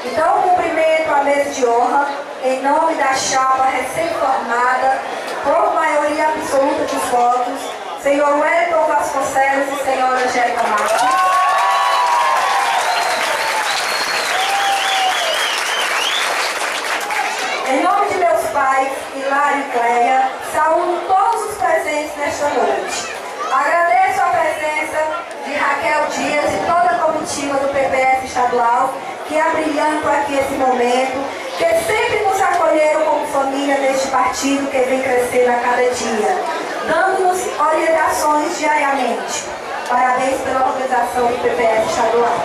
Então, cumprimento a mesa de honra, em nome da chapa recém-formada, por maioria absoluta dos votos, senhor Wellington Vasconcelos e senhora Angélica Marques. Em nome de meus pais, Hilário e Cléia, saúdo todos os presentes nesta noite. Agradeço a presença de Raquel Dias e toda a comitiva do PPS estadual, que abrilhantam aqui esse momento, que sempre nos acolheram como família neste partido que vem crescendo a cada dia, dando-nos orientações diariamente. Parabéns pela organização do PPS estadual.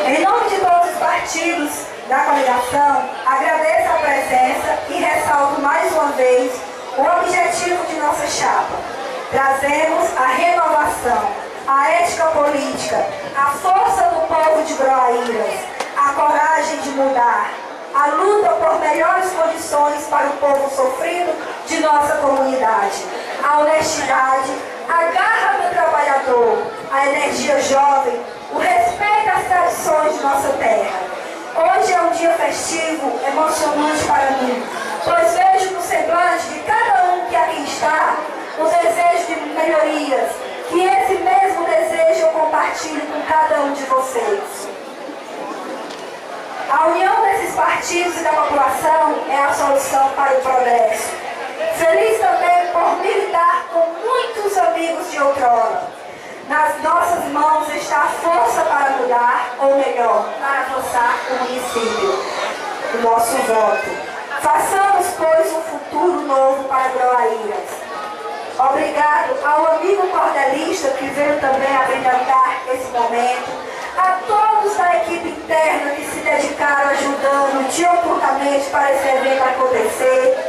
Em nome de todos os partidos da coligação, agradeço a presença e ressalto mais uma vez o objetivo de nossa chapa. Trazemos a renovação, a ética política, a força do povo de Groaíras, a coragem de mudar, a luta por melhores condições para o povo sofrido de nossa comunidade, a honestidade, a garra do trabalhador, a energia jovem, o respeito às tradições de nossa terra. Hoje é um dia festivo, emocionante para mim, pois vejo no semblante de cada um que aqui está o desejo de melhorias, que esse mesmo desejo eu compartilho com cada um de vocês. A união desses partidos e da população é a solução para o progresso. Feliz também por militar com muitos amigos de outrora. Nas nossas mãos está a força para mudar, ou melhor, para avançar o município. O nosso voto. Façamos, pois, um futuro novo para Groaíras. Obrigado ao amigo cordelista que veio também abrilhantar esse momento, a todos da equipe interna que se dedicaram ajudando diuturnamente para esse evento acontecer,